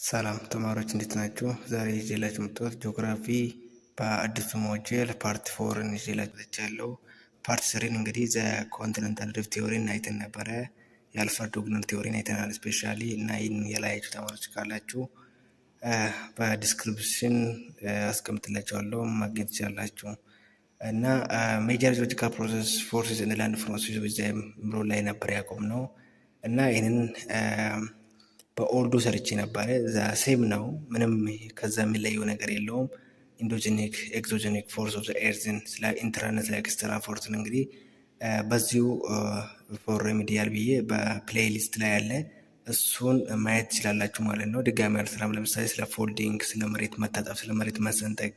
ሰላም ተማሪዎች እንዴት ናችሁ? ዛሬ ይዤላችሁ የመጣሁት ጂኦግራፊ በአዲሱ ሞጁል ፓርት 4 ይዤላችሁ መጥቻለሁ። ፓርት 3 እንግዲህ ዘ ኮንቲኔንታል ድሪፍት ቲዎሪን አይተን ነበረ። የአልፍሬድ ዶግነር ቲዎሪን አይተናል ስፔሻሊ እና ይህን ያላያችሁ ተማሪዎች ካላችሁ በዲስክሪፕሽን አስቀምጥላችኋለሁ ማግኘት ትችላላችሁ። እና ሜጀር ጂኦሎጂካል ፕሮሰስ ፎርስስ ኤንድ ላንድ ፎርስስ ዊዝ ዘም ብሎ ላይ ነበር ያቆምነው እና ይህንን በኦልዱ ሰርቼ ነበረ። ሴም ነው፣ ምንም ከዛ የሚለየው ነገር የለውም። ኢንዶጀኒክ ኤክዞጀኒክ ፎርስ ኦፍ ኤርዝን ስለ ኢንተርናል ስለ ኤክስተርናል ፎርስን እንግዲህ በዚሁ ፎር ሬሚዲያል ብዬ በፕሌይሊስት ላይ ያለ እሱን ማየት ትችላላችሁ ማለት ነው። ድጋሚ አልሰራም። ለምሳሌ ስለ ፎልዲንግ፣ ስለ መሬት መታጠፍ፣ ስለ መሬት መሰንጠቅ፣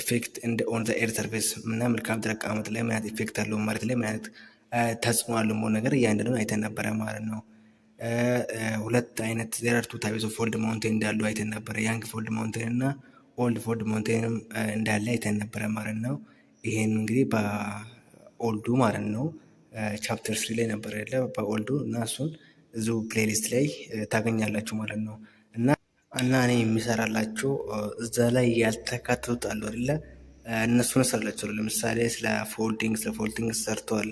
ኢፌክት እንደ ኦን ዘ ኤር ሰርፌስ እና መልክዓ ምድር አቀማመጥ ላይ ምን አይነት ኢፌክት አለው፣ መሬት ላይ ምን አይነት ተጽዕኖ አለው ነገር እያንዳንዱን አይተን ነበረ ማለት ነው። ሁለት አይነት ዜራርቱ ታይፕስ ኦፍ ፎልድ ማውንቴን እንዳሉ አይተን ነበረ። ያንግ ፎልድ ማውንቴን እና ኦልድ ፎልድ ማውንቴንም እንዳለ አይተን ነበረ ማለት ነው። ይሄን እንግዲህ በኦልዱ ማለት ነው ቻፕተር 3 ላይ ነበር ያለ በኦልዱ እና እሱን እዚሁ ፕሌሊስት ላይ ታገኛላችሁ ማለት ነው። እና እኔ የሚሰራላችሁ እዛ ላይ ያልተካተቱት አሉ አይደለ? እነሱን እሰራላችኋለሁ። ለምሳሌ ስለ ፎልዲንግ ሰርቷል።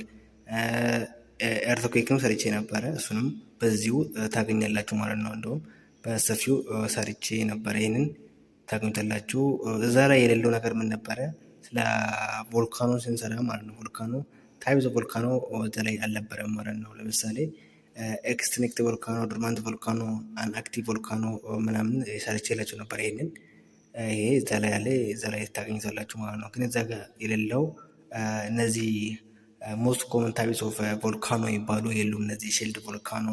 ኤርትኩዌክም ሰርቼ ነበረ። እሱንም በዚሁ ታገኛላችሁ ማለት ነው። እንደውም በሰፊው ሰርቼ ነበረ። ይህንን ታገኙታላችሁ። እዛ ላይ የሌለው ነገር ምን ነበረ? ስለ ቮልካኖ ስንሰራ ማለት ነው። ቮልካኖ ታይፕስ ቮልካኖ እዛ ላይ አልነበረም ማለት ነው። ለምሳሌ ኤክስቲንክት ቮልካኖ፣ ዶርማንት ቮልካኖ፣ አንአክቲቭ ቮልካኖ ምናምን ሰርቼላችሁ ነበር። ይሄንን ይሄ እዛ ላይ ያለ እዛ ላይ ታገኙታላችሁ ማለት ነው። ግን እዛ ጋር የሌለው እነዚህ ሞስት ኮመን ታይፕስ ኦፍ ቮልካኖ ይባሉ የሉም። እነዚህ ሼልድ ቮልካኖ፣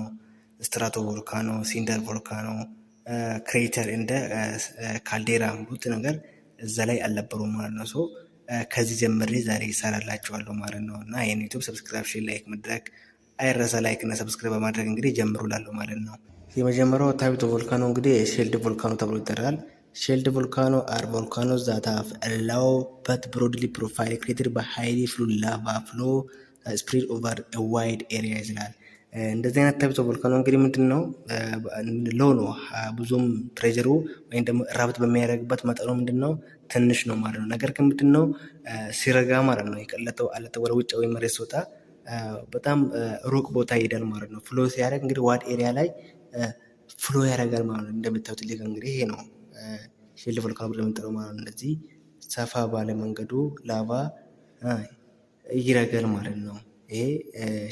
ስትራቶ ቮልካኖ፣ ሲንደር ቮልካኖ፣ ክሬተር እንደ ካልዴራ ሁሉት ነገር እዛ ላይ አልነበሩም ማለት ነው። ሶ ከዚህ ጀምሬ ዛሬ ይሰራላችኋለሁ ማለት ነው። እና ይህን ዩቱብ ሰብስክሪፕሽን ላይክ መድረግ አይረሳ። ላይክ እና ሰብስክራይብ በማድረግ እንግዲህ ጀምሩ ላለሁ ማለት ነው። የመጀመሪያው ታይፕ ቮልካኖ እንግዲህ ሼልድ ቮልካኖ ተብሎ ይጠራል። ሼልድ ቮልካኖ አር ቮልካኖስ ዛት ሃቭ ኤ ሎው በት ብሮድሊ ፕሮፋይል ክሬትድ ባይ ሃይሊ ፍሉድ ላቫ ፍሎ ስፕሪድ ኦቨር ኤ ዋይድ ኤሪያ ይላል። እንደዚህ አይነት ታይፕ ቮልካኖ እንግዲህ ምንድን ነው ሎ ነው፣ ብዙም ፕሬሸሩ ወይም ደግሞ ራብት በሚያደርግበት መጠኑ ምንድን ነው ትንሽ ነው ማለት ነው። ነገር ግን ምንድን ነው ሲረጋ ማለት ነው የቀለጠው አለጠ ወደ ውጭ ወይም መሬት ሲወጣ በጣም ሩቅ ቦታ ይሄዳል ማለት ነው። ፍሎ ሲያደርግ እንግዲህ ዋድ ኤሪያ ላይ ፍሎ ያደርጋል ማለት ነው። እንደምታዩት ሊጋ እንግዲህ ይሄ ነው ሼልድ ቮልካኖ ብለን የምንጠራው ማለት ነው። እንደዚህ ሰፋ ባለ መንገዱ ላቫ ይረጋል ማለት ነው። ይሄ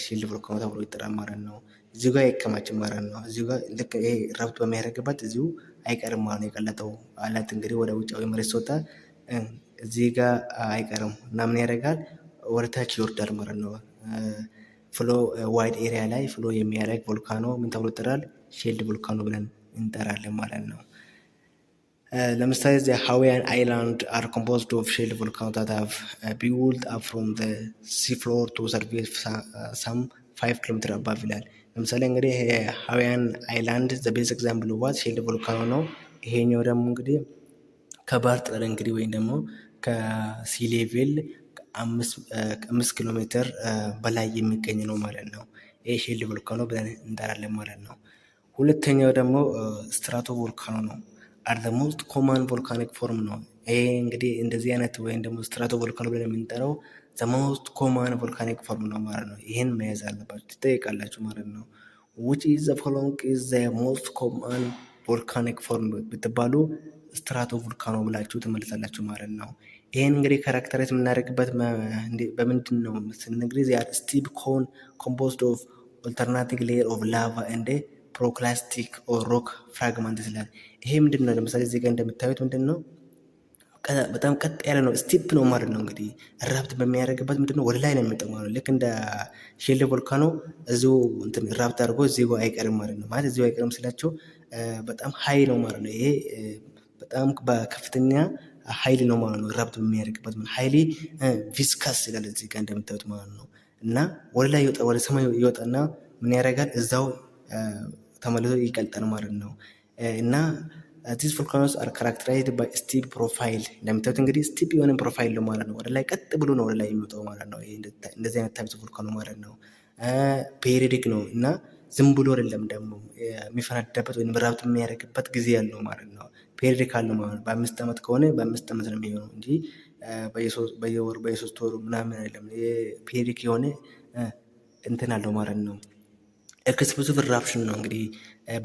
ሼልድ ቮልካኖ ተብሎ ይጠራል ማለት ነው። እዚሁ ጋር አይከማችም ማለት ነው። እዚሁ ጋር ልክ ይሄ ረብት በሚያደርግበት እዚሁ አይቀርም ማለት ነው። የቀለጠው አለት እንግዲህ ወደ ውጫዊ መሬት ሲወጣ እዚህ ጋር አይቀርም እና ምን ያደርጋል ወደ ታች ይወርዳል ማለት ነው። ፍሎ ዋይድ ኤሪያ ላይ ፍሎ የሚያደርግ ቮልካኖ ምን ተብሎ ይጠራል? ሼልድ ቮልካኖ ብለን እንጠራለን ማለት ነው። ለምሳሌ the Hawaiian Island are composed of shelled volcanoes that have built up from the seafloor to surface some 5 km above ይላል። ለምሳሌ እንግዲህ ሃዋይያን አይላንድ the best example was shelled volcano ነው። ይሄኛው ደግሞ እንግዲህ ከባህር ጠለል እንግዲህ ወይም ደግሞ ከሲ ሌቭል 5 ኪሎ ሜትር በላይ የሚገኝ ነው ማለት ነው። ይሄ ሼልድ ቮልካኖ ብለን እንጠራለን ማለት ነው። ሁለተኛው ደግሞ ስትራቶ ቮልካኖ ነው። አር ዘ ሞስት ኮመን ቮልካኒክ ፎርም ነው። ይሄ እንግዲህ እንደዚህ አይነት ወይም ደግሞ ስትራቶ ቮልካኖ ብለን የምንጠራው ዘ ሞስት ኮመን ቮልካኒክ ፎርም ነው ማለት ነው። ይሄን መያዝ አለባችሁ ትጠይቃላችሁ ማለት ነው። which is the following is the most common volcanic form ብትባሉ ስትራቶ ቮልካኖ ብላችሁ ትመልሳላችሁ ማለት ነው። ይሄን እንግዲህ ካራክተራይዝ የምናደርግበት በምንድን ነው ስንግሪ ዚያር ስቲፕ ኮን ኮምፖዝድ ኦፍ ኦልተርናቲቭ ሌየር ኦፍ ላቫ እንደ ፕሮክላስቲክ ኦር ሮክ ፍራግመንት ይላል። ይሄ ምንድን ነው? ለምሳሌ እዚህ ጋር እንደምታዩት ምንድን ነው በጣም ቀጥ ያለ ነው፣ ስቲፕ ነው ማለት ነው። እንግዲህ ራብት በሚያደርግበት ምንድን ነው ወደ ላይ ነው የሚጠው ማለት ነው። ልክ እንደ ሼልድ ቮልካኖ እዚሁ እንትን ራብት አድርጎ እዚሁ አይቀርም ማለት ነው። ማለት እዚሁ አይቀርም ስላቸው በጣም ሀይ ነው ማለት ነው። ይሄ በጣም በከፍተኛ ሀይል ነው ማለት ነው። ራብት በሚያደርግበት ሀይሊ ቪስካስ ይላል እዚህ ጋር እንደምታዩት ማለት ነው። እና ወደ ላይ ይወጣ ወደ ሰማይ ይወጣና ምን ያደርጋል እዛው ተመልሶ ይቀልጣል ማለት ነው። እና these volcanoes are characterized by steep profile እንደምታዩት እንግዲህ ስቲፕ የሆነ ፕሮፋይል ነው ማለት ነው። ወደ ላይ ቀጥ ብሎ ነው ወደ ላይ የሚወጣው ማለት ነው። እንደዚህ አይነት ታይፕስ ቮልካኖ ማለት ነው። ፔሪዮዲክ ነው እና ዝም ብሎ አይደለም ደግሞ የሚፈነዳበት ወይም ራፕት የሚያደርግበት ጊዜ ያለው ማለት ነው። ፔሪዮዲክ አለው ማለት ነው። በ5 ዓመት ከሆነ በ5 ዓመት ነው የሚሆነው እንጂ በየወሩ በየሶስት ወሩ ምናምን አይደለም። ፔሪዮዲክ የሆነ እንትን አለው ማለት ነው። ኤክስፕሎሲቭ ኢራፕሽን ነው እንግዲህ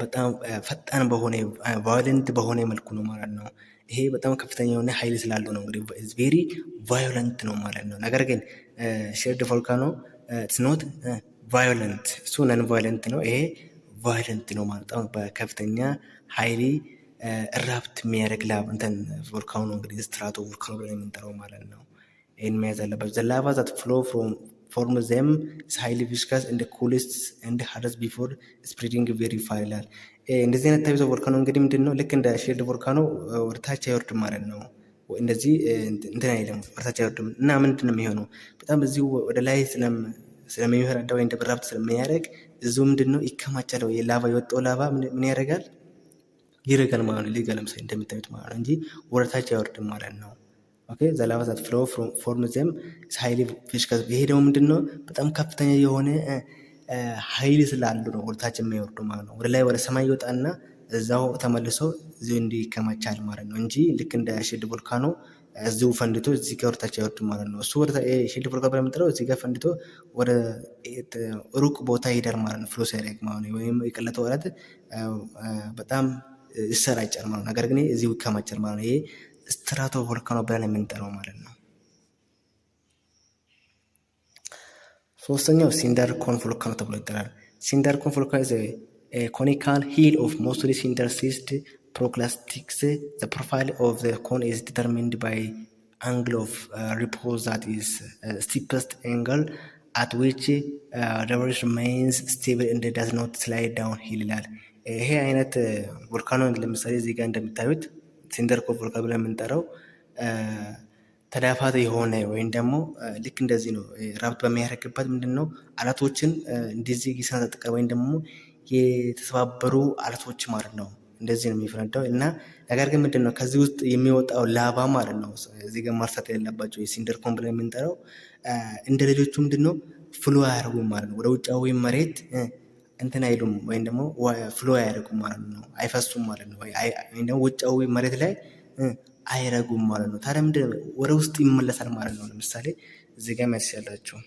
በጣም ፈጣን በሆነ ቫዮለንት በሆነ መልኩ ነው ማለት ነው። ይሄ በጣም ከፍተኛ የሆነ ኃይል ስላለው ነው እንግዲህ ቬሪ ቫዮለንት ነው ማለት ነው። ነገር ግን ሼልድ ቮልካኖ ኢትስ ኖት ቫዮለንት፣ እሱ ነን ቫዮለንት ነው። ይሄ ቫዮለንት ነው ማለት ነው። በከፍተኛ ኃይል ኢራፕት የሚያደርግ ላቭ እንትን ቮልካኖ ነው እንግዲህ ስትራቶ ቮልካኖ ብለን የምንጠራው ማለት ነው። ይህን መያዝ አለባቸው። ዘ ላቫ ዛት ፍሎ form them is highly viscous and coolest and hardest before spreading very far ይላል። እንደዚህ አይነት ታይፕ ቮልካኖ እንግዲህ ምንድን ነው ልክ እንደ ሼልድ ቮልካኖ ወደታች አይወርድም ማለት ነው። እንደዚህ እንትን አይልም፣ ወደታች አይወርድም እና ምንድን ነው የሚሆነው በጣም እዚሁ ወደ ላይ ስለሚፈነዳ ወይም ደም ኢራፕት ስለሚያደርግ እዚሁ ምንድን ነው ይከማቻል። የላቫ የወጣው ላቫ ምን ያደርጋል? ይረጋል ማለት ነው። ሊጋ ለምሳሌ እንደምታዩት ማለት ነው እንጂ ወደታች አይወርድም ማለት ነው። ኦኬ ዘ ላቫ ዛት ፍሎ ፎርም ዘም ኢዝ ሃይሊ ቪስከስ። ይሄ ደግሞ ምንድነው በጣም ከፍተኛ የሆነ ኃይል ስላለው ነው ወደታች የሚወርዱ ማለት ነው። ወደ ላይ ወደ ሰማይ ይወጣና እዛው ተመልሶ እዚሁ እንዲህ ይከማቻል ማለት ነው እንጂ ልክ እንደ ሼልድ ቮልካኖ እዚሁ ፈንድቶ እዚህ ጋር ወደታች አይወርድም ማለት ነው። እሱ ወደ ሼልድ ቮልካኖ ብለን የምንጠራው እዚህ ጋር ፈንድቶ ወደ ሩቅ ቦታ ይሄዳል ማለት ነው። ፍሎ ሲያደርግ ማለት ነው። ወይም የቀለጠው አለት በጣም ይሰራጫል ማለት ነው። ነገር ግን እዚሁ ይከማቻል ማለት ነው። ይሄ ስትራቶ ቮልካኖ ብለን የምንጠራው ማለት ነው። ሶስተኛው ሲንደር ኮን ቮልካኖ ተብሎ ይጠራል። ሲንደር ኮን ቮልካኖ is a conical hill of mostly cinder-sized proclastics. The profile of the cone is determined by angle of repose, that is steepest angle at which debris remains stable and does not slide downhill ይላል። ይሄ አይነት ቮልካኖ ለምሳሌ እዚህ ጋር እንደምታዩት ሲንደር ኮን ቮልካኖ ብለን የምንጠራው ተዳፋት የሆነ ወይም ደግሞ ልክ እንደዚህ ነው። ኢራፕት በሚያደርግበት ምንድን ነው አለቶችን እንደዚህ ይሰነጣጥቀ ወይም ደግሞ የተሰባበሩ አለቶች ማለት ነው። እንደዚህ ነው የሚፈነዳው እና ነገር ግን ምንድን ነው ከዚህ ውስጥ የሚወጣው ላቫ ማለት ነው። እዚህ ጋር ማርሳት ያለባቸው የሲንደር ኮን ብለን የምንጠራው እንደ ሌሎቹ ምንድን ነው ፍሎ አያደርጉም ማለት ነው። ወደ ውጫዊ መሬት እንትን አይሉም ወይም ደግሞ ፍሎ አያደርጉም ማለት ነው። አይፈሱም ማለት ነው። ወይም ደግሞ ውጫዊ መሬት ላይ አይረጉም ማለት ነው። ታዲያ ምንድን ነው ወደ ውስጥ ይመለሳል ማለት ነው። ለምሳሌ እዚህ ጋር ማየት ያላችሁ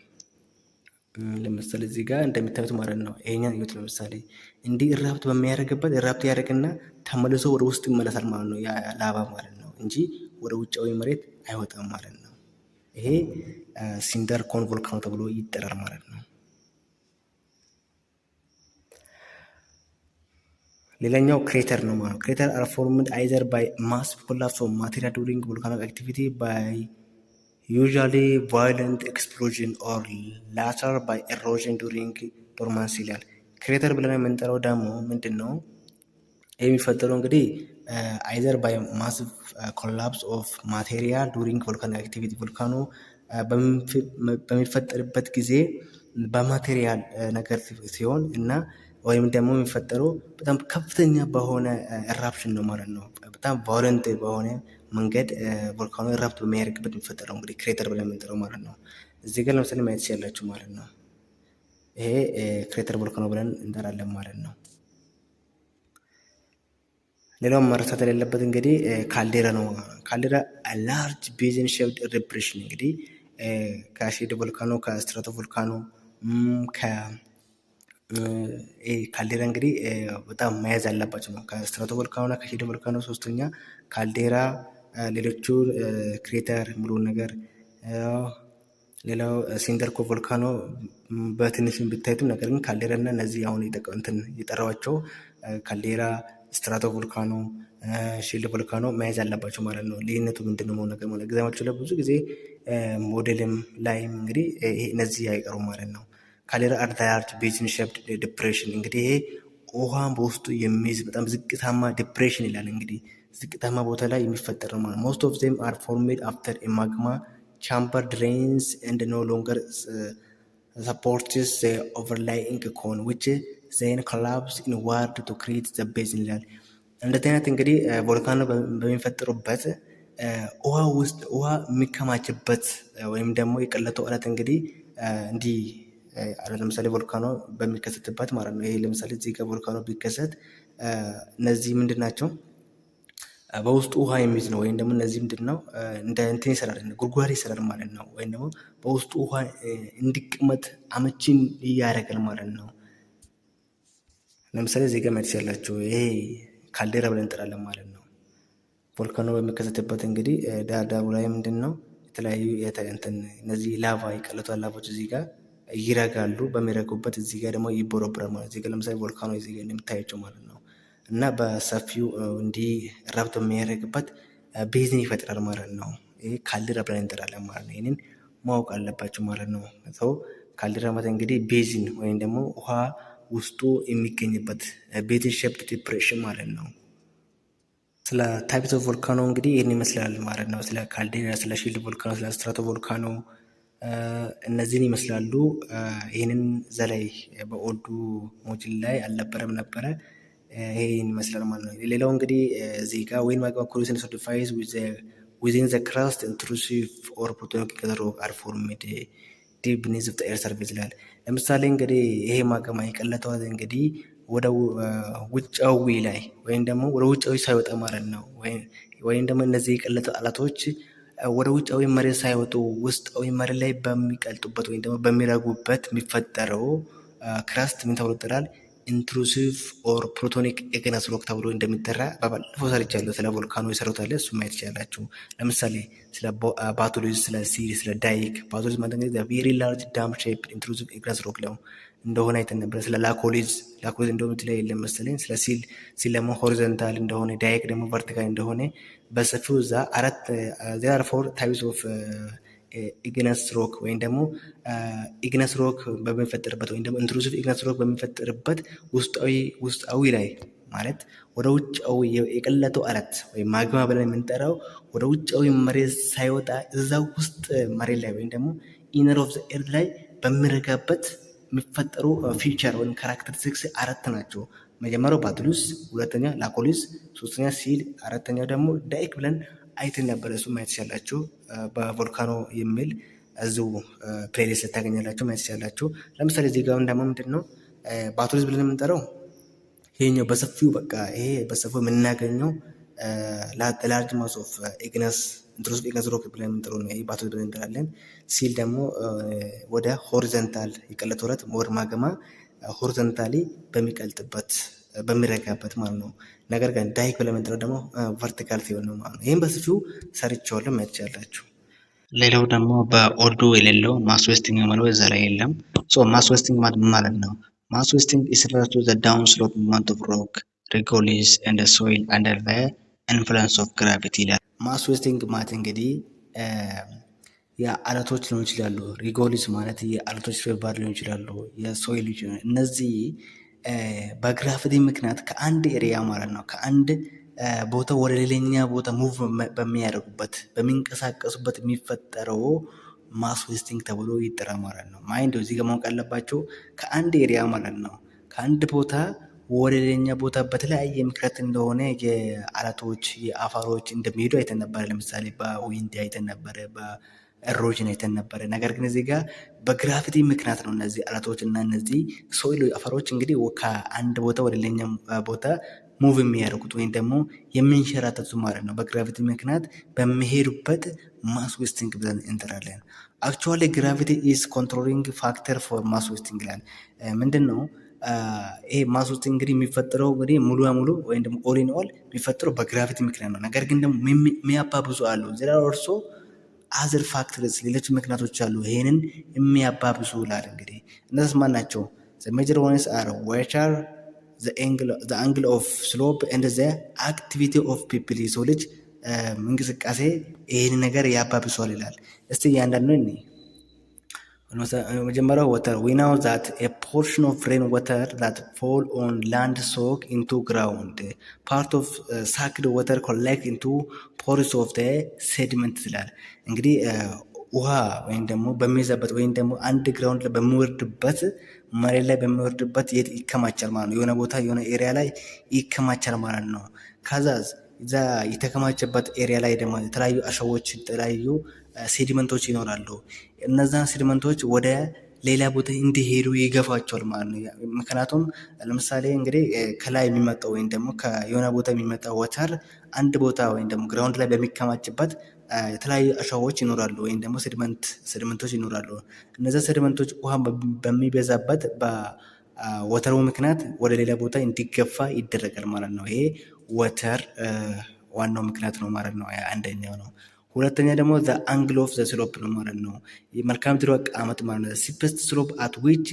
ለምሳሌ እዚህ ጋር እንደሚታዩት ማለት ነው። ይሄኛን ይሁት ለምሳሌ እንዲህ ኢራፕት በሚያደርግበት ኢራፕት ያደርግና ተመልሶ ወደ ውስጥ ይመለሳል ማለት ነው። ያ ላቫ ማለት ነው እንጂ ወደ ውጫዊ መሬት አይወጣም ማለት ነው። ይሄ ሲንደር ኮን ቮልካኖ ተብሎ ይጠራል ማለት ነው። ሌላኛው ክሬተር ነው ማለት ነው። ክሬተር አር ፎርምድ አይዘር ባይ ማሲቭ ኮላፕስ ኦፍ ማቴሪያል ዱሪንግ ቮልካኒክ አክቲቪቲ ባይ ዩዥዋሊ ቫዮለንት ኤክስፕሎዥን ኦር ላተር ባይ ኤሮዥን ዱሪንግ ዶርማንሲ ይላል። ክሬተር ብለን የምንጠራው ደግሞ ምንድን ነው የሚፈጠረው እንግዲህ አይዘር ባይ ማሲቭ ኮላፕስ ኦፍ ማቴሪያል ዱሪንግ ቮልካኒክ አክቲቪቲ ቮልካኖ በሚፈጠርበት ጊዜ በማቴሪያል ነገር ሲሆን እና ወይም ደግሞ የሚፈጠረው በጣም ከፍተኛ በሆነ ኢራፕሽን ነው ማለት ነው። በጣም ቫዮለንት በሆነ መንገድ ቮልካኖ ኢራፕት በሚያደርግበት የሚፈጠረው እንግዲህ ክሬተር ብለን የምንጠራው ማለት ነው። እዚህ ጋር ለምሳሌ ማየት ያላችሁ ማለት ነው። ይሄ ክሬተር ቮልካኖ ብለን እንጠራለን ማለት ነው። ሌላው መረሳት የሌለበት እንግዲህ ካልዴራ ነው። ካልዴራ ላርጅ ቤዝን ሼፕድ ዲፕሬሽን እንግዲህ ከሼልድ ቮልካኖ ከስትራቶ ቮልካኖ ካልዴራ እንግዲህ በጣም መያዝ ያለባቸው ነው። ከስትራቶ ቮልካኖ እና ከሼልድ ቮልካኖ ሶስተኛ ካልዴራ፣ ሌሎቹ ክሬተር ሙሉ ነገር። ሌላው ሲንደር ኮን ቮልካኖ በትንሽ ብታዩትም ነገር ግን ካልዴራ እና እነዚህ አሁን እንትን የጠራዋቸው ካልዴራ፣ ስትራቶ ቮልካኖ፣ ሼልድ ቮልካኖ መያዝ ያለባቸው ማለት ነው። ልዩነቱ ምንድነው መሆን ነገር ማለት ኤግዛማቸው ላይ ብዙ ጊዜ ሞዴልም ላይም እንግዲህ እነዚህ አይቀሩም ማለት ነው። ካልዴራ አር ላርጅ ቤዝን ሼፕድ ዲፕሬሽን እንግዲህ ይሄ ውሃን በውስጡ የሚይዝ በጣም ዝቅታማ ዲፕሬሽን ይላል። እንግዲህ ዝቅታማ ቦታ ላይ የሚፈጠር ነው ማለት ነው። ሞስት ኦፍ ዜም አር ፎርሜድ አፍተር ኤ ማግማ ቻምበር ድሬንስ ኤንድ ኖ ሎንገር ሰፖርትስ ዘ ኦቨርላይንግ ኮን ዊች ዜን ኮላፕስ ኢንዋርድ ቱ ክሪኤት ዘ ቤዝን ይላል። እንደዚህ አይነት እንግዲህ ቮልካኖ በሚፈጠሩበት ውሃ ውስጥ ውሃ የሚከማችበት ወይም ደግሞ የቀለጠው አለት እንግዲህ እንዲህ ለምሳሌ ቮልካኖ በሚከሰትበት ማለት ነው። ይሄ ለምሳሌ እዚህ ጋር ቮልካኖ ቢከሰት እነዚህ ምንድን ናቸው? በውስጡ ውሃ የሚይዝ ነው። ወይም ደግሞ እነዚህ ምንድን ነው እንደ እንትን ይሰራል፣ ጉድጓድ ይሰራል ማለት ነው። ወይም ደግሞ በውስጡ ውሃ እንዲቀመጥ አመቺን ያደርጋል ማለት ነው። ለምሳሌ እዚህ ጋር ማየት ያላችሁ ይሄ ካልዴራ ብለን እንጠራለን ማለት ነው። ቮልካኖ በሚከሰትበት እንግዲህ ዳርዳሩ ላይ ምንድን ነው የተለያዩ እነዚህ ላቫ የቀለጧ ላቫዎች እዚህ ጋር ይረጋሉ። በሚረጉበት እዚህ ጋር ደግሞ ይቦረቦራል ማለት እዚህ ጋር ለምሳሌ ቮልካኖ እዚህ ጋር እንደምታያቸው ማለት ነው። እና በሰፊው እንዲህ ረብት በሚያደርግበት ቤዝን ይፈጥራል ማለት ነው። ይሄ ካልዴራ ብለን እንጠራለን ማለት ነው። ይህንን ማወቅ አለባቸው ማለት ነው። ሰው ካልዴራ ማለት እንግዲህ ቤዝን ወይም ደግሞ ውሃ ውስጡ የሚገኝበት ቤዝን ሼፕድ ዲፕሬሽን ማለት ነው። ስለ ታይፕስ ኦፍ ቮልካኖ እንግዲህ ይህን ይመስላል ማለት ነው። ስለ ካልዴራ፣ ስለ ሺልድ ቮልካኖ፣ ስለ ስትራቶ ቮልካኖ እነዚህን ይመስላሉ። ይህንን ዘላይ በኦልዱ ሞጁል ላይ አልነበረም ነበረ። ይህን ይመስላል ማለት ነው። ሌላው እንግዲህ እዚህ ጋር ወይን ማግማ ኮሊሽን ሶዲፋይዝ ዊዚን ዘ ክራስት ኢንትሩሲቭ ኦር ፕሉቶኒክ ሮክ አር ፎርምድ ዲፕ ቢኒዝ ዘ ኤርዝ ሰርፌስ ይላል። ለምሳሌ እንግዲህ ይሄ ማግማ የቀለጠው እንግዲህ ወደ ውጫዊ ላይ ወይም ደግሞ ወደ ውጫዊ ሳይወጣ ማለት ነው። ወይም ደግሞ እነዚህ የቀለጡ አለቶች ወደ ውጫዊ መሬት ሳይወጡ ውስጣዊ መሬት ላይ በሚቀልጡበት ወይም ደግሞ በሚረጉበት የሚፈጠረው ክራስት ምን ተብሎ ይጠራል? ኢንትሩሲቭ ኦር ፕሉቶኒክ ኢግነስ ሮክ ተብሎ እንደሚጠራ ባለፈው ሰርቻለሁ። ስለ ቮልካኖ የሰሩት አለ፣ እሱ ማየት ይችላላችሁ። ለምሳሌ ስለ ባቶሎጂ፣ ስለ ሲል፣ ስለ ዳይክ። ባቶሎጂ ማለት እንግዲህ ቬሪ ላርጅ ዳም ሼፕ ኢንትሩሲቭ ኢግነስ ሮክ ነው እንደሆነ አይተን ነበር። ስለ ላኮሊዝ እንደሆነ ትላይ የለም መሰለኝ። ስለ ሲል ደግሞ ሆሪዞንታል እንደሆነ፣ ዳይክ ደግሞ ቨርቲካል እንደሆነ በሰፊው እዛ there are 4 types of ኢግነስ ሮክ ወይም ደግሞ ኢግነስ ሮክ በሚፈጠርበት ወይም ደግሞ ኢንትሩሲቭ ኢግነስ ሮክ በሚፈጠርበት ውስጣዊ ላይ ማለት ወደ ውጫዊ የቀለጠው አለት ወይም ማግማ ብለን የምንጠራው ወደ ውጫዊ መሬት ሳይወጣ እዛ ውስጥ መሬት ላይ ወይም ደግሞ ኢነር ኦፍ ዘ ኤርዝ ላይ በሚረጋበት የሚፈጠሩ ፊቸር ወይም ካራክተሪስቲክስ 4 ናቸው። መጀመሪያው ባቱሉስ፣ ሁለተኛ ላኮሊስ፣ ሶስተኛ ሲል፣ አራተኛው ደግሞ ዳይክ ብለን አይተን ነበር። እሱ ማየት ይቻላችሁ በቮልካኖ የሚል እዚሁ ፕሌሊስት ልታገኛላችሁ፣ ማየት ይቻላችሁ። ለምሳሌ እዚህ ጋር ደግሞ ምንድን ነው ባቱሉስ ብለን የምንጠራው ይሄኛው በሰፊው በቃ ይሄ በሰፊው የምናገኘው ላርጅ ማስ ኦፍ ኢግነስ ኢንትሩሲቭ ኢግነስ ሮክ ብለን የምንጠራው ነው። ይሄ ባቱሉስ ብለን እንጠራለን። ሲል ደግሞ ወደ ሆሪዞንታል የቀለጠው አለት ወደ ማግማ ሆሪዞንታሊ በሚቀልጥበት በሚረጋበት ማለት ነው። ነገር ግን ዳይክ ብለን የምንጠራው ደግሞ ቨርቲካል ሲሆን ነው ማለት ነው። ይህም በሰፊው ሰርቼዋለሁ ማየት ትችላላችሁ። ሌላው ደግሞ በኦልዱ የሌለው ማስ ዌስቲንግ ማለት እዛ ላይ የለም። ማስ ዌስቲንግ ማለት ነው። ማስ ዌስቲንግ is related to the down slope movement of rock, regolith and the soil under the influence of gravity ይላል። ማስ ዌስቲንግ ማለት እንግዲህ የአለቶች ሊሆን ይችላሉ። ሪጎሊስ ማለት የአለቶች ፍርባር ሊሆን ይችላሉ። የሶይል እነዚህ በግራቪቲ ምክንያት ከአንድ ኤሪያ ማለት ነው ከአንድ ቦታ ወደ ሌላኛ ቦታ ሙቭ በሚያደርጉበት በሚንቀሳቀሱበት የሚፈጠረው ማስ ዌስቲንግ ተብሎ ይጠራል ማለት ነው። ማይንድ እዚህ ጋር ማወቅ ያለባቸው ከአንድ ኤሪያ ማለት ነው ከአንድ ቦታ ወደ ሌላኛ ቦታ በተለያየ ምክንያት እንደሆነ የአለቶች የአፈሮች እንደሚሄዱ አይተን ነበረ። ለምሳሌ በዊንድ አይተን ነበረ፣ በኤሮዥን አይተን ነበረ። ነገር ግን እዚህ ጋር በግራቪቲ ምክንያት ነው እነዚህ አለቶች እና እነዚህ ሶይል አፈሮች እንግዲህ ከአንድ ቦታ ወደ ሌላኛ ቦታ ሙቭ የሚያደርጉት ወይም ደግሞ የሚንሸራተቱ ማለት ነው። በግራቪቲ ምክንያት በሚሄዱበት ማስ ዌስቲንግ ብለን እንጠራለን። አክቹዋሊ ግራቪቲ ኢዝ ኮንትሮሊንግ ፋክተር ፎር ማስ ዌስቲንግ ይላል። ምንድን ነው ይሄ ማስ ዌስቲንግ እንግዲህ የሚፈጠረው እንግዲህ ሙሉ በሙሉ ወይም ደግሞ ኦል ኢን ኦል የሚፈጠረው በግራቪቲ ምክንያት ነው። ነገር ግን ደግሞ የሚያባብሱ አሉ። ዜራ ኦልሶ አዘር ፋክተርስ ሌሎች ምክንያቶች አሉ ይሄንን የሚያባብሱ ይላል። እንግዲህ እነዚህ ማን ናቸው? ሜጀር ዋንስ አር ዌቸር the angle of slope and the activity of people የሰው ልጅ እንቅስቃሴ ይህን ነገር ያባብሷል ይላል። እስቲ እያንዳንዱ እኔ መጀመሪያው water we know that a portion of rain water that fall on land soak into ground part of sucked water collect into pores of the sediment ይላል። እንግዲህ ውሃ ወይም ደግሞ በሚይዘበት ወይም ደግሞ አንድ ግራውንድ ላይ በሚወርድበት መሬት ላይ በሚወርድበት የት ይከማቻል ማለት ነው። የሆነ ቦታ የሆነ ኤሪያ ላይ ይከማቻል ማለት ነው። ከዛ እዛ የተከማቸበት ኤሪያ ላይ ደግሞ የተለያዩ አሸዎች የተለያዩ ሴዲመንቶች ይኖራሉ። እነዛን ሴዲመንቶች ወደ ሌላ ቦታ እንዲሄዱ ይገፋቸዋል ማለት ነው። ምክንያቱም ለምሳሌ እንግዲህ ከላይ የሚመጣው ወይም ደግሞ ከየሆነ ቦታ የሚመጣው ወተር አንድ ቦታ ወይም ደግሞ ግራውንድ ላይ በሚከማችበት የተለያዩ አሸዋዎች ይኖራሉ ወይም ደግሞ ሴድመንቶች ይኖራሉ። እነዚ ሴድመንቶች ውሃ በሚበዛበት በወተሩ ምክንያት ወደ ሌላ ቦታ እንዲገፋ ይደረጋል ማለት ነው። ይሄ ወተር ዋናው ምክንያት ነው ማለት ነው። አንደኛው ነው። ሁለተኛ ደግሞ ዘ አንግል ኦፍ ዘ ስሎፕ ነው ማለት ነው። የመልክዓ ምድሩ አቀማመጥ ማለት ነው። ሲምፕለስት ስሎፕ አት ዊች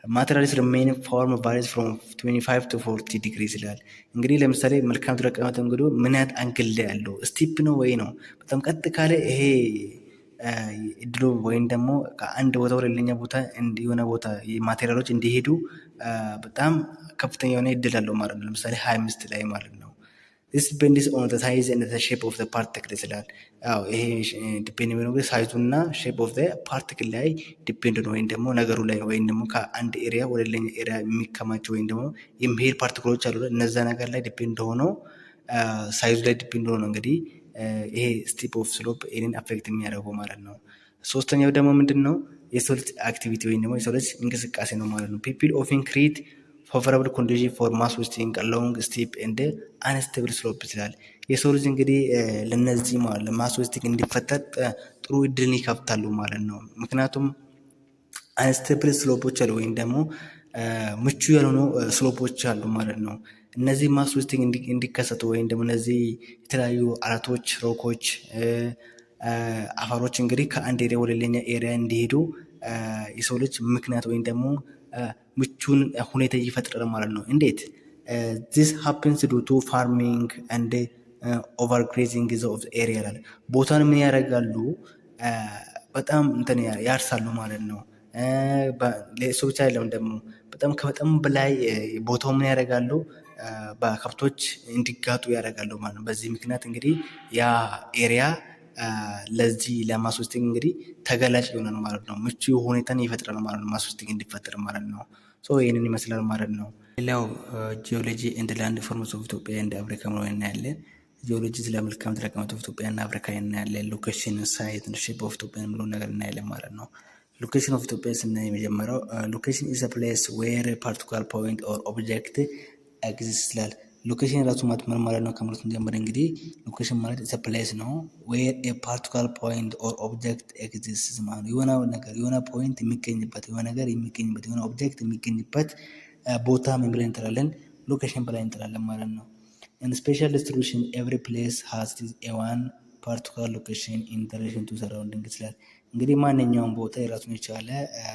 ማቴሪያልስ ሪሜይን ፎርም ቫሪስ ፍሮም 25 to 40 ዲግሪስ ይላል። እንግዲህ ለምሳሌ መልክዓ ምድሩ አቀማመጥ እንግዲህ ምን ያህል አንግል ላይ ያለው ስቲፕ ነው ወይ ነው። በጣም ቀጥ ካለ ይሄ እድሉ ወይም ደግሞ ከአንድ ቦታ ወደ ሌላኛ ቦታ የሆነ ቦታ ማቴሪያሎች እንዲሄዱ በጣም ከፍተኛ የሆነ እድል አለው ማለት ነው። ለምሳሌ 25 ላይ ማለት ነው። this depends on the size and the shape of the particle ይላል። ይሄ ዲፔንድ የሚሆነው ሳይዙ እና ሼፕ ኦፍ ዘ ፓርቲክል ላይ ዲፔንድ ነው፣ ወይም ደግሞ ነገሩ ላይ ወይም ደግሞ ከአንድ ኤሪያ ወደ ሌላ ኤሪያ የሚከማቸው ወይም ደግሞ የሚሄድ ፓርቲክሎች አሉ። እነዛ ነገር ላይ ዲፔንድ ሆኖ ሳይዙ ላይ ዲፔንድ ሆኖ እንግዲህ ይሄ ስቲፕ ኦፍ ስሎፕ ይሄንን አፌክት የሚያደርገው ማለት ነው። ሶስተኛው ደግሞ ምንድን ነው? የሰው ልጅ አክቲቪቲ ወይም ደግሞ የሰው ልጅ እንቅስቃሴ ነው ማለት ነው። ፒፕል ኦፍን ክሪኤት ፋቮራብል ኮንዲሽን ፎር ማስ ዌስቲንግ አሎንግ ስቲፕ ኤንድ አንስቴብል ስሎፕ ይችላል። የሰው ልጅ እንግዲህ ለነዚህ ማለት ለማስ ዌስቲንግ እንዲፈጠር ጥሩ እድልን ይከፍታሉ ማለት ነው። ምክንያቱም አንስቴብል ስሎፖች አሉ ወይም ደግሞ ምቹ ያልሆኑ ስሎፖች አሉ ማለት ነው። እነዚህ ማስ ዌስቲንግ እንዲከሰቱ ወይም ደግሞ እነዚህ የተለያዩ አለቶች፣ ሮኮች፣ አፈሮች እንግዲህ ከአንድ ኤሪያ ወደ ሌላኛ ኤሪያ እንዲሄዱ የሰው ልጅ ምክንያት ወይም ደግሞ ምቹን ሁኔታ ይፈጥራል ማለት ነው። እንዴት? this happens due to farming and overgrazing of area ይላል። ቦታን ምን ያደርጋሉ? በጣም እንትን ያርሳሉ ማለት ነው። ለሱ ብቻ አይደለም ደግሞ በጣም በላይ ቦታው ምን ያደርጋሉ? በከብቶች እንዲጋጡ ያደርጋሉ ማለት ነው። በዚህ ምክንያት እንግዲህ ያ ኤሪያ ለዚህ ለማስ ዌስቲንግ እንግዲህ ተገላጭ ይሆናል ማለት ነው። ምቹ ሁኔታን ይፈጥራል ማለት ነው፣ ማስ ዌስቲንግ እንዲፈጠር ማለት ነው። ይህንን ይመስላል ማለት ነው። ሌላው ጂኦሎጂ ኤንድ ላንድ ፎርምስ ኦፍ ኢትዮጵያ ኤንድ አፍሪካ ነው እናያለን። ጂኦሎጂ ስለ መልክዓ ምድር አቀማመጥ ኦፍ ኢትዮጵያ እና አፍሪካ እናያለን። ሎኬሽን፣ ሳይት፣ ሼፕ ኦፍ ኢትዮጵያ የሚለው ነገር እናያለን ማለት ነው። ሎኬሽን ኦፍ ኢትዮጵያ ስናይ የመጀመሪያው ሎኬሽን ኢዝ አ ፕሌስ ዌር ፓርቲኩላር ፖይንት ኦር ኦብጀክት ኤግዚስት ይላል። ሎኬሽን ራሱ ምን ማለት ነው ከማለት ጀምር እንግዲህ ሎኬሽን ማለት ኢዝ አ ፕሌስ ነው ዌር ኤ ፓርቲኩላር ፖይንት ኦር ኦብጀክት ኤግዚስት ማለት የሆነ ነገር የሆነ ፖይንት የሚገኝበት የሆነ ነገር የሚገኝበት የሆነ ኦብጀክት የሚገኝበት ቦታ ምን ብለን እንጠራለን? ሎኬሽን ብለን እንጠራለን ማለት ነው። and special distribution every place has a one particular location in relation to surrounding ይችላል። እንግዲህ ማንኛውም ቦታ የራሱን የቻለ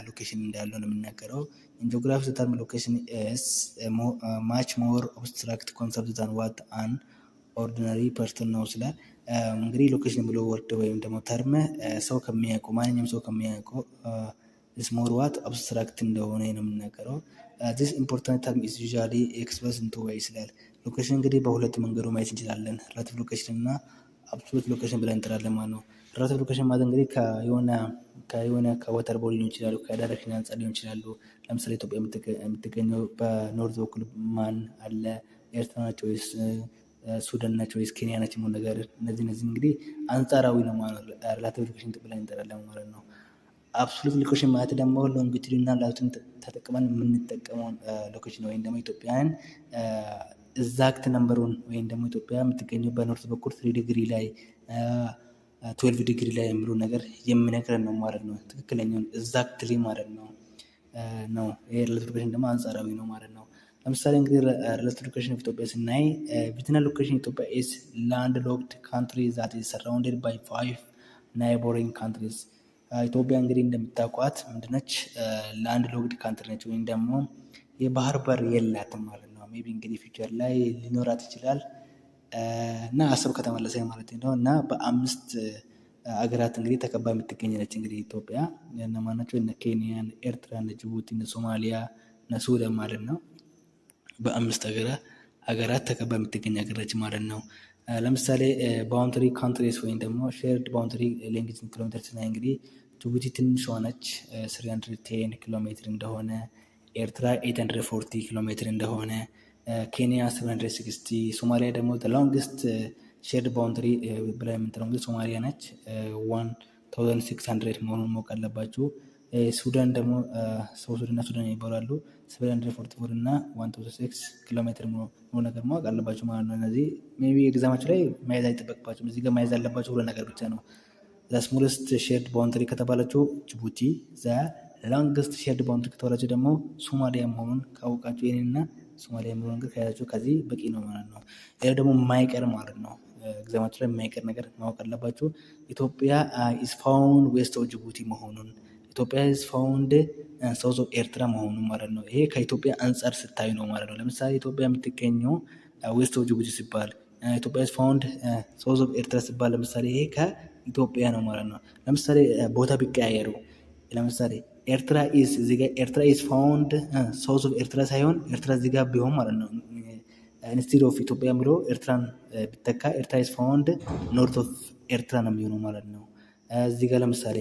ሎኬሽን እንዳለው ነው የምናገረው። in geography the term location is much more abstract concept than what an ordinary person knows ይላል። እንግዲህ ሎኬሽን ብሎ ወርድ ወይም ደግሞ ተርም ሰው ከሚያውቀው ማንኛውም ሰው ከሚያውቀው is more what abstract እንደሆነ ነው የምናገረው። this important term is usually expressed in two ways ይላል። ሎኬሽን እንግዲህ በሁለት መንገዱ ማየት እንችላለን። ሪላቲቭ ሎኬሽን እና አብሶሉት ሎኬሽን ብለን እንጠራለን ማለት ነው። ሪላቲቭ ሎኬሽን ማለት እንግዲህ ከሆነ ከወተር ቦዲ ሊሆን ይችላሉ፣ ከዳይሬክሽን አንጻር ሊሆን ይችላሉ። ለምሳሌ ኢትዮጵያ የምትገኘው በኖርዝ በኩል ማን አለ? ኤርትራ ናቸው ወይስ ሱዳን ናቸው ወይስ ኬንያ ናቸው? ምን ነገር እነዚህ እንግዲህ አንጻራዊ ነው ማለት ነው። ሪላቲቭ ሎኬሽን ብለን እንጠራለን ማለት ነው። አብሶሉት ሎኬሽን ማለት ደግሞ ሎንጊቱድ እና ላቲቱድ ተጠቅመን የምንጠቀመው ሎኬሽን ወይም ደግሞ ኢትዮጵያን ኤግዛክት ነምበሩን ወይም ደግሞ ኢትዮጵያ የምትገኘው በኖርት በኩል 3 ዲግሪ ላይ 12 ዲግሪ ላይ የሚሉ ነገር የሚነግረን ነው ማለት ነው። ትክክለኛውን ኤግዛክትሊ ማለት ነው። ይሄ ሪላቲቭ ሎኬሽን ደግሞ አንጻራዊ ነው ማለት ነው። ለምሳሌ እንግዲህ ሪላቲቭ ሎኬሽን ኦፍ ኢትዮጵያ ስናይ ቪትናል ሎኬሽን ኢትዮጵያ ኢዝ ላንድ ሎክድ ካንትሪ ዛት ኢዝ ሰራውንድድ ባይ 5 ናይቦሪንግ ካንትሪስ። ኢትዮጵያ እንግዲህ እንደምታውቋት ምንድነች? ላንድ ሎክድ ካንትሪ ነች ወይም ደግሞ የባህር በር የላትም ማለት ነው። ሜቢ እንግዲህ ፊውቸር ላይ ሊኖራት ይችላል እና አሰብ ከተመለሰ ማለት ነው። እና በ5 አገራት እንግዲህ ተከባ የምትገኝ ነች እንግዲህ ኢትዮጵያ። እነማን ናቸው? እነ ኬንያ፣ ኤርትራ፣ ጅቡቲ፣ ሶማሊያ፣ ሱዳን ማለት ነው። በ5 አገራት ተከባ የምትገኝ ሀገር ነች ማለት ነው። ለምሳሌ ባውንደሪ ካንትሪስ ወይም ደግሞ ሼርድ ባውንደሪ ሌንግዝ ኪሎሜትር ስናይ እንግዲህ ጅቡቲ ትንሿ ነች 310 ኪሎ ሜትር እንደሆነ፣ ኤርትራ 840 ኪሎ ሜትር እንደሆነ፣ ኬንያ 760፣ ሶማሊያ ደግሞ ሎንግስት ሼርድ ባውንደሪ ብላ የምንጠራው እንግዲህ ሶማሊያ ነች 1600 መሆኑን ማወቅ አለባችሁ። ሱዳን ደግሞ ሳውዝ ሱዳን እና ሱዳን ይባላሉ። 744 እና 126 ኪሎ ሜትር ሙሉ ነገር ማወቅ አለባቸው ማለት ነው። እነዚህ ሜይ ቢ ኤግዛማችሁ ላይ መያዝ አይጠበቅባቸውም። እዚህ ጋር መያዝ ያለባቸው ሁለት ነገር ብቻ ነው። ዘ ስሞለስት ሼርድ ባውንደሪ ከተባላችሁ ጅቡቲ፣ ዘ ላንግስት ሼርድ ባውንደሪ ከተባላችሁ ደግሞ ሶማሊያ መሆኑን ካወቃችሁ ይህንና ሶማሊያ የሚሆን ነገር ከያዛችሁ ከዚህ በቂ ነው ማለት ነው። ሌላ ደግሞ የማይቀር ማለት ነው ኤግዛማችሁ ላይ የማይቀር ነገር ማወቅ አለባችሁ። ኢትዮጵያ ኢዝ ፋውንድ ዌስት ኦፍ ጅቡቲ መሆኑን፣ ኢትዮጵያ ኢዝ ፋውንድ ሳውዝ ኦፍ ኤርትራ መሆኑን ማለት ነው። ይሄ ከኢትዮጵያ አንጻር ስታዩ ነው ማለት ነው። ለምሳሌ ኢትዮጵያ የምትገኘው ዌስት ኦፍ ጅቡቲ ሲባል፣ ኢትዮጵያ ኢዝ ፋውንድ ሳውዝ ኦፍ ኤርትራ ሲባል ለምሳሌ ይሄ ከኢትዮጵያ ነው ማለት ነው። ለምሳሌ ቦታ ቢቀያየሩ ለምሳሌ ኤርትራ ኢዝ እዚህ ጋር ኤርትራ ኢዝ ፋውንድ ሳውዝ ኦፍ ኤርትራ ሳይሆን ኤርትራ እዚህ ጋር ቢሆን ማለት ነው ኢንስቲድ ኦፍ ኢትዮጵያ ብሎ ኤርትራን ቢተካ ኤርትራ ኢዝ ፋውንድ ኖርት ኦፍ ኤርትራ ነው የሚሆነው ማለት ነው። እዚህ ጋር ለምሳሌ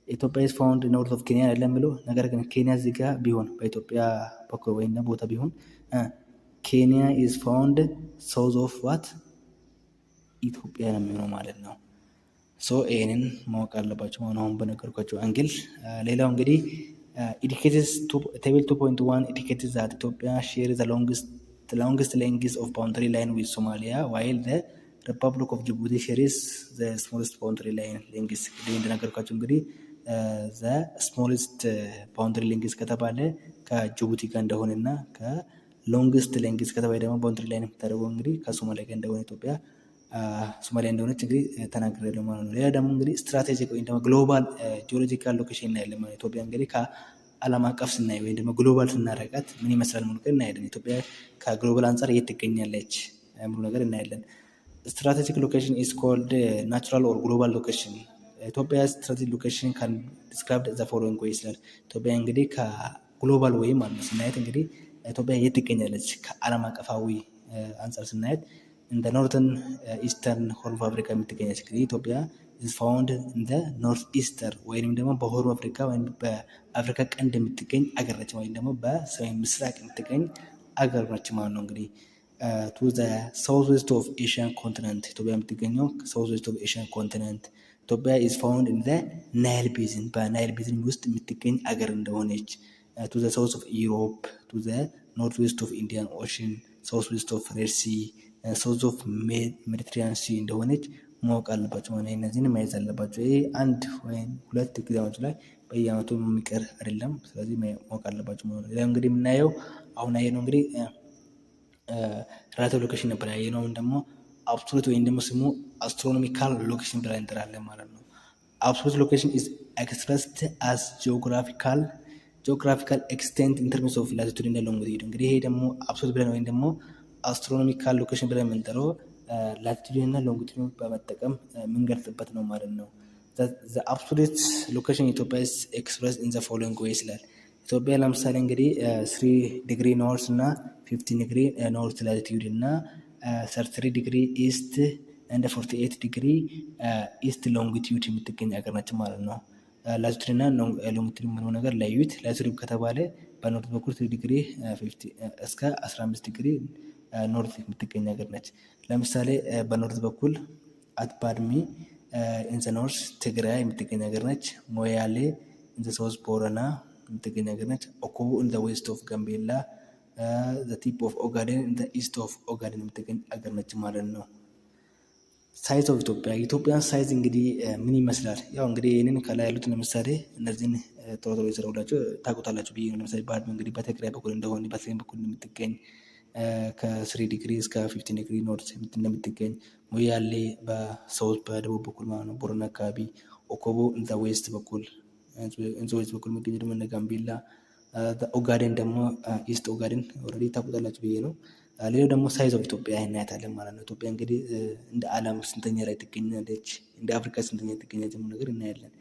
ኢትዮጵያ ኢዝ ፋውንድ ኖርት ኦፍ ኬንያ አይደለም ብሎ ነገር ግን ኬንያ እዚህ ጋር ቢሆን በኢትዮጵያ በኩል ወይም ቦታ ቢሆን ኬንያ ኢዝ ፋውንድ ሳውዝ ኦፍ ዋት ኢትዮጵያ ነው የሚሆነው ማለት ነው። ሶ ይህንን ማወቅ አለባቸው አሁን በነገርኳቸው አንግል። ሌላው እንግዲህ ኢንዲኬትስ ቴብል 2.1 ኢንዲኬትስ ዛት ኢትዮጵያ ሼር ዘ ሎንግስት ሌንግዝ ኦፍ ባውንደሪ ላይን ዊዝ ሶማሊያ ዋይል ዘ ሪፐብሊክ ኦፍ ጅቡቲ ሼርስ ዘ ስሞለስት ባውንደሪ ላይን ሌንግዝ። እንግዲህ እንደነገርኳቸው እንግዲህ ዘ ስሞለስት ባውንደሪ ሌንግዝ ከተባለ ከጅቡቲ ጋር እንደሆነና ከሎንግስት ሌንግዝ ከተባለ ደግሞ ባውንደሪ ላይን የምታደርገው እንግዲህ ከሶማሊያ ጋር እንደሆነ ኢትዮጵያ ሶማሊያ እንደሆነች እንግዲህ ተናግሬያለሁ ማለት ነው። ሌላ ደግሞ እንግዲህ ስትራቴጂክ ወይም ደግሞ ግሎባል ጂኦሎጂካል ሎኬሽን እናያለን ማለት ኢትዮጵያ እንግዲህ ከዓለም አቀፍ ስናይ ወይም ደግሞ ግሎባል ስናረጋት ምን ይመስላል ሙሉ ነገር እናያለን። ኢትዮጵያ ከግሎባል አንጻር የት ትገኛለች ሙሉ ነገር እናያለን። ስትራቴጂክ ሎኬሽን ኢዝ ኮልድ ናቹራል ኦር ግሎባል ሎኬሽን። ኢትዮጵያ ስትራቴጂክ ሎኬሽን ካን ዲስክራይብድ ዘ ፎሎዊንግ ወይ ይችላል። ኢትዮጵያ እንግዲህ ከግሎባል ወይ ማለት ነው ስናየት እንግዲህ ኢትዮጵያ የት ትገኛለች ከዓለም አቀፋዊ አንጻር ስናየት እንደ ኖርተርን ኢስተርን ሆርን ኦፍ አፍሪካ የምትገኘች እንግዲህ ኢትዮጵያ ኢዝ ፋውንድ እንደ ኖርት ኢስተር ወይም ደግሞ በሆርን ኦፍ አፍሪካ ወይም በአፍሪካ ቀንድ የምትገኝ አገር ነች፣ ወይም ደግሞ በሰሜን ምስራቅ የምትገኝ አገር ነች ማለት ነው። እንግዲህ ቱ ዘ ሳውዝ ዌስት ኦፍ ኤሽያን ኮንቲነንት ኢትዮጵያ የምትገኘው ሳውዝ ዌስት ኦፍ ኤሽያን ኮንቲነንት። ኢትዮጵያ ኢዝ ፋውንድ ኢን ዘ ናይል ቤዝን በናይል ቤዝን ውስጥ የምትገኝ አገር እንደሆነች። ቱ ዘ ሳውዝ ኦፍ ዩሮፕ፣ ቱ ዘ ኖርት ዌስት ኦፍ ኢንዲያን ኦሽን፣ ሳውዝ ዌስት ኦፍ ሬድ ሲ፣ ሳውዝ ኦፍ ሜዲትራኒያን ሲ እንደሆነች ማወቅ አለባቸው ማለት ነው። እነዚህን መያዝ አለባቸው። ይሄ አንድ ወይም ሁለት ኤግዛሞች ላይ በየአመቱ የሚቀር አይደለም። ስለዚህ ማወቅ አለባቸው ማለት ነው። ሌላ እንግዲህ የምናየው አሁን ያየነው እንግዲህ ራቲቭ ሎኬሽን ነበር። ያየነው ደግሞ አብሶሉት ወይም ደግሞ ስሙ አስትሮኖሚካል ሎኬሽን ብለን እንጠራለን ማለት ነው። አብሶሉት ሎኬሽን ኢዝ ኤክስፕረስድ አስ ጂኦግራፊካል ኤክስቴንት ኢን ተርምስ ኦፍ ላቲቱድ እና ሎንጊቱድ። እንግዲህ ይሄ ደግሞ አብሶሉት ብለን ወይም ደግሞ አስትሮኖሚካል ሎኬሽን ብለን የምንጠራው ላቲቱድ እና ሎንጊቱድ በመጠቀም የምንገልጽበት ነው ማለት ነው። ዘ አብሶሉት ሎኬሽን ኢትዮጵያ ኢዝ ኤክስፕረስድ ኢን ዘ ፎሎዊንግ ዌይ ይላል። ኢትዮጵያ ለምሳሌ እንግዲህ 3 ዲግሪ ኖርት እና 15 ዲግሪ ኖርት ላቲቱድ እና 33 ዲግሪ ኢስት እንደ 48 ዲግሪ ኢስት ሎንጊቱድ የምትገኝ ሀገር ናቸው ማለት ነው። ላቲቱድ እና ሎንጊቱድ የምንለው ነገር ለዩት። ላቲቱድ ከተባለ በኖርት በኩል 3 ዲግሪ እስከ 15 ዲግሪ ኖርት የምትገኝ ሀገር ነች። ለምሳሌ በኖርት በኩል አትባድሚ ኢንዘ ኖርት ትግራይ የምትገኝ ሀገር ነች። ሞያሌ ኢንዘ ሳውዝ ቦረና የምትገኝ ሀገር ነች። ኦኮቦ ኢንዘ ዌስት ኦፍ ጋምቤላ፣ ዘ ቲፕ ኦፍ ኦጋዴን ኢንዘ ኢስት ኦፍ ኦጋዴን የምትገኝ ሀገር ነች ማለት ነው። ሳይዝ ኦፍ ኢትዮጵያ የኢትዮጵያን ሳይዝ እንግዲህ ምን ይመስላል? ያው እንግዲህ ይህንን ከላይ ያሉት ለምሳሌ እነዚህን ቶሎ የሰራሁላቸው ታውቁታላችሁ ብዬ ነው። ለምሳሌ ባድመ እንግዲህ በትግራይ በኩል እንደሆነ በሰሜን በኩል እንደምትገኝ ከ3 ዲግሪ እስከ 15 ዲግሪ ኖርት እንደምትገኝ፣ ሞያሌ በሳውዝ በደቡብ በኩል ማለት ነው ቦረና አካባቢ፣ ኦኮቦ ኢን ዘ ዌስት በኩል የሚገኝ ደግሞ እነ ጋምቤላ፣ ኦጋዴን ደግሞ ኢስት ኦጋዴን ኦልሬዲ ታውቁታላችሁ ብዬ ነው። ሌላው ደግሞ ሳይዝ ኦፍ ኢትዮጵያ እናያታለን ማለት ነው። ኢትዮጵያ እንግዲህ እንደ ዓለም ስንተኛ ላይ ትገኛለች፣ እንደ አፍሪካ ስንተኛ ትገኛለች የሚለው ነገር እናያለን።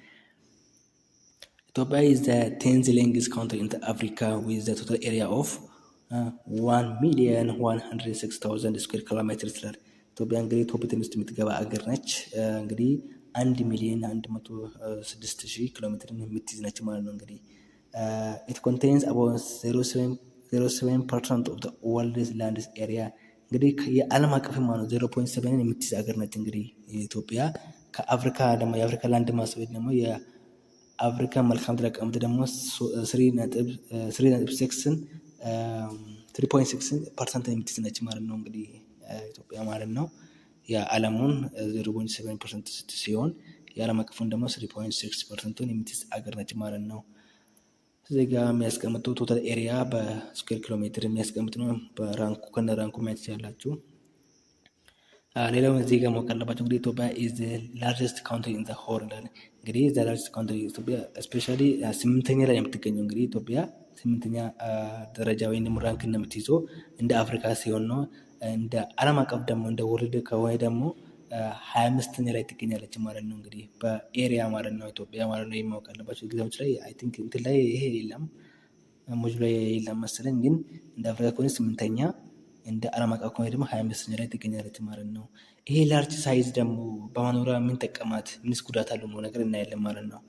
ኢትዮጵያ ኢዝ ዘ 10th ላርጀስት ካንትሪ ኢን አፍሪካ ዊዝ ዘ ቶታል ኤሪያ ኦፍ 1,106,000 ስኩዌር ኪሎሜትር ይላል። ኢትዮጵያ እንግዲህ ቶፕ 10 ውስጥ የምትገባ አገር ነች። እንግዲህ 1,106,000 ኪሎ ሜትርን የምትይዝ ነች ማለት ነው። እንግዲህ ኢት ኮንቴንስ አባውት 0.7% ኦፍ ዘ ወርልድስ ላንድስ ኤሪያ። እንግዲህ የዓለም አቀፍ ማለት 0.7 የምትይዝ አገር ነች። እንግዲህ ኢትዮጵያ ከአፍሪካ ደግሞ የአፍሪካ ላንድ ማስ ወይ ደግሞ አፍሪካ መልካም ምድር አቀማመጥ ደግሞ 3.6% የምትይዝ ነች ማለት ነው። እንግዲህ ኢትዮጵያ ማለት ነው የዓለሙን 0.7% ሲሆን የዓለም አቀፉን ደግሞ 3.6%ን የምትይዝ አገር ነች ማለት ነው። እዚህ ጋር የሚያስቀምጠው ቶታል ኤሪያ በስኩዌር ኪሎ ሜትር የሚያስቀምጥ ነው። በራንኩ ከነ ራንኩ ማየት ትችላላችሁ። ሌላው እዚህ ጋር ማወቅ አለባቸው እንግዲህ ኢትዮጵያ ኢዝ ላርጀስት ካውንትሪ ኢን ዘ ሆል ይላል። እንግዲህ ዘ ላርጀስት ካውንትሪ ኢትዮጵያ ስፔሻሊ 8ኛ ላይ የምትገኘው እንግዲህ ኢትዮጵያ 8ኛ ደረጃ ወይም ደግሞ ራንክ እንደምትይዘው እንደ አፍሪካ ሲሆን ነው። እንደ ዓለም አቀፍ ደግሞ እንደ ወርልድ ከሆነ ደግሞ 25ኛ ላይ ትገኛለች ማለት ነው። እንግዲህ በኤሪያ ማለት ነው ኢትዮጵያ ማለት ነው። የማወቅ አለባቸው ኤግዛሞች ላይ አይ ቲንክ እንትን ላይ ይሄ የለም ሞጁ ላይ የለም መሰለኝ። ግን እንደ አፍሪካ ከሆነ 8ኛ እንደ ዓለም አቀፍ ከሆነ ደግሞ 25ኛ ላይ ትገኛለች ማለት ነው። ይሄ ላርጅ ሳይዝ ደግሞ በመኖሪያ ምን ጠቀማት ምንስ ጉዳት አለው ነው ነገር እናያለን ማለት ነው።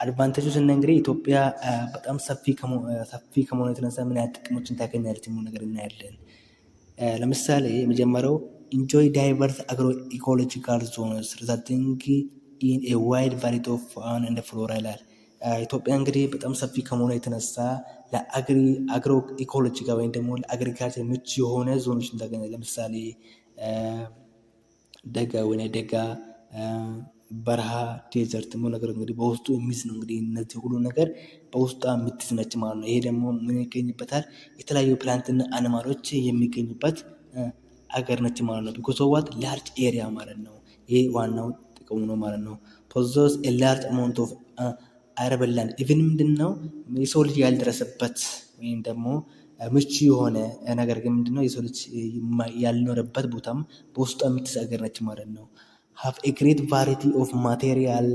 አድቫንቴጁ ስናይ እንግዲህ ኢትዮጵያ በጣም ሰፊ ከመሆኑ የተነሳ ምን ያህል ጥቅሞችን ታገኛለች የሚለው ነገር እናያለን። ለምሳሌ የመጀመሪያው ኢንጆይ ዳይቨርስ አግሮ ኢኮሎጂካል ዞንስ ሪዛልቲንግ ኢን ኤ ዋይድ ቫራይቲ ኦፍ ፋውና ኤንድ ፍሎራ ይላል። ኢትዮጵያ እንግዲህ በጣም ሰፊ ከመሆኑ የተነሳ ለአግሮ ኢኮሎጂ ጋር ወይም ደግሞ ለአግሪካልቸር ምቹ የሆነ ዞኖችን ታገኛለች። ለምሳሌ ደጋ ወይኔ ደጋ፣ በረሃ፣ ዴዘርት ሞ ነገር እንግዲህ በውስጡ የሚይዝ ነው። እንግዲህ እነዚህ ሁሉ ነገር በውስጧ የምትይዝ ነች ማለት ነው። ይሄ ደግሞ ምን ይገኝበታል? የተለያዩ ፕላንትና አኒማሎች የሚገኙበት አገር ነች ማለት ነው። ቢኮዝ ኦፍ ዋት ላርጅ ኤሪያ ማለት ነው። ይሄ ዋናው ጥቅሙ ነው ማለት ነው። ፖዘስ ኤ ላርጅ አማውንት ኦፍ አረብል ላንድ ኢቭን ምንድነው የሰው ልጅ ያልደረሰበት ወይም ደግሞ ምቹ የሆነ ነገር ግን ምንድነው የሰው ልጅ ያልኖረበት ቦታም በውስጧ የምትይዝ አገር ነች ማለት ነው። ሃቭ ኤ ግሬት ቫራይቲ ኦፍ ማቴሪያል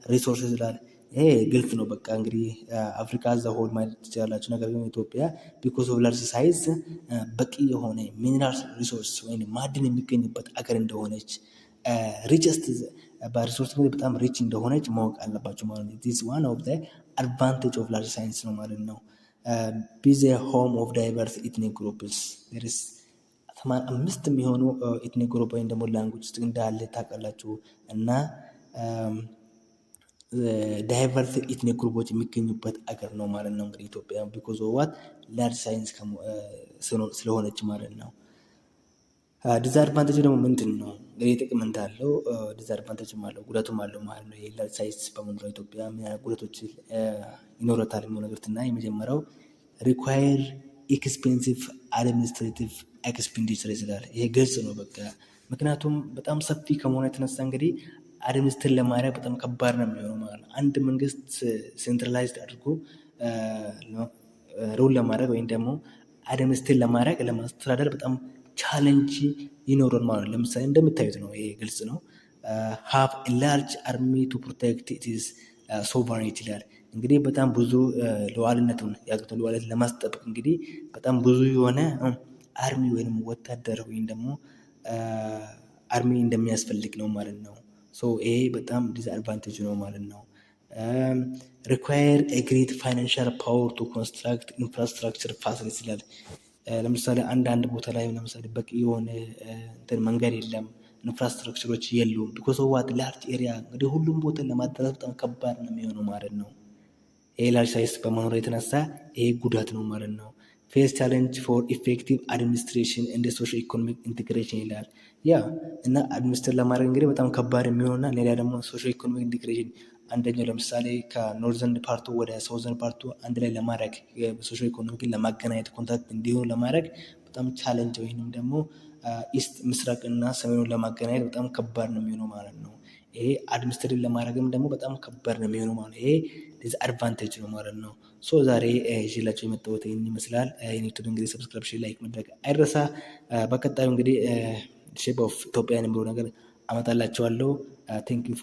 ሪሶርስስ ይላል። ይሄ ግልጽ ነው። በቃ እንግዲህ አፍሪካ ዘ ሆል ማለት ትችላላችሁ። ነገር ግን ኢትዮጵያ ቢኮዝ ኦፍ ላርጅ ሳይዝ በቂ የሆነ ሚኒራል ሪሶርስ ወይም ማዕድን የሚገኝበት አገር እንደሆነች ሪችስት በሪሶርስ በጣም ሪች እንደሆነች ማወቅ አለባቸው ማለት ነው። ዲስ ዋን ኦፍ ዘ አድቫንቴጅ ኦፍ ላርጅ ሳይንስ ነው ማለት ነው። ቢዘ ሆም ኦፍ ዳይቨርስ ኢትኒክ ግሩፕስ ስ 85 የሚሆኑ ኢትኒክ ግሩፕ ወይም ደግሞ ላንጉጅ ውስጥ እንዳለ ታውቃላችሁ። እና ዳይቨርስ ኢትኒክ ግሩፖች የሚገኙበት አገር ነው ማለት ነው። እንግዲህ ኢትዮጵያ ቢኮዝ ኦፍ ዋት ላርጅ ሳይንስ ስለሆነች ማለት ነው። ዲስአድቫንቴጅ ደግሞ ምንድን ነው? እንግዲህ ጥቅም እንዳለው ዲስአድቫንቴጅም አለው ጉዳቱም አለው ማለት ነው። ላርጅ ሳይንስ በመኖሯ ኢትዮጵያ ምን ያህል ጉዳቶች ይኖረታል የሚለው ነገር ትና የመጀመሪያው ሪኳየር ኤክስፔንሲቭ አድሚኒስትሬቲቭ ኤክስፔንዲቸር ይላል። ይሄ ግልጽ ነው በቃ ምክንያቱም በጣም ሰፊ ከመሆኑ የተነሳ እንግዲህ አድሚኒስትሬት ለማድረግ በጣም ከባድ ነው የሚሆነው ማለት ነው። አንድ መንግስት ሴንትራላይዝድ አድርጎ ሩል ለማድረግ ወይም ደግሞ አድሚኒስትሬት ለማድረግ ለማስተዳደር በጣም ቻሌንጅ ይኖረን ማለት ነው። ለምሳሌ እንደምታዩት ነው። ይሄ ግልጽ ነው። ሃቭ ኤ ላርጅ አርሚ ቱ ፕሮቴክት ኢትስ ሶቨሬኒቲ ይላል። እንግዲህ በጣም ብዙ ሉዓላዊነቱን የሀገሪቱን ሉዓላዊነት ለማስጠበቅ እንግዲህ በጣም ብዙ የሆነ አርሚ ወይም ወታደር ወይም ደግሞ አርሚ እንደሚያስፈልግ ነው ማለት ነው። ሶ ይሄ በጣም ዲስአድቫንቴጅ ነው ማለት ነው። ሪኳየር ኤ ግሬት ፋይናንሻል ፓወር ቱ ኮንስትራክት ኢንፍራስትራክቸር ፋሲሊቲ ይላል። ለምሳሌ አንዳንድ ቦታ ላይ ለምሳሌ በቂ የሆነ መንገድ የለም፣ ኢንፍራስትራክቸሮች የሉም። ቢኮዝ ኦፍ ዋት ላርጅ ኤሪያ እንግዲህ ሁሉም ቦታ ለማዳረስ በጣም ከባድ ነው የሚሆነው ማለት ነው። ይሄ ላርጅ ሳይዝ በመኖሩ የተነሳ ይሄ ጉዳት ነው ማለት ነው። ፌስ ቻሌንጅ ፎር ኢፌክቲቭ አድሚኒስትሬሽን እንደ ሶሾ ኢኮኖሚክ ኢንቴግሬሽን ይላል። ያ እና አድሚኒስትሬት ለማድረግ እንግዲህ በጣም ከባድ የሚሆንና ሌላ ደግሞ ሶሾ ኢኮኖሚክ ኢንቴግሬሽን አንደኛው ለምሳሌ ከኖርዘርን ፓርቱ ወደ ሳውዘርን ፓርቱ አንድ ላይ ለማድረግ ሶሾ ኢኮኖሚክን ለማገናኘት ኮንታክት እንዲሆኑ ለማድረግ በጣም ቻሌንጅ ወይንም ደግሞ ኢስት ምስራቅና ሰሜኑን ለማገናኘት በጣም ከባድ ነው የሚሆነው ማለት ነው። ይሄ አድሚኒስትሬት ለማድረግም ደግሞ በጣም ከባድ ነው የሚሆነው ማለት ነው። ይሄ ዲስአድቫንቴጅ ነው ማለት ነው። ሶ ዛሬ ይዤላችሁ የመጣሁት ይህን ይመስላል። ዩቲዩብ እንግዲህ ሰብስክሪፕሽን ላይክ ማድረግ አይረሳ። በቀጣዩ እንግዲህ ሼፕ ኦፍ ኢትዮጵያን የሚለው ነገር አመጣላችኋለሁ። ቴንክ ዩ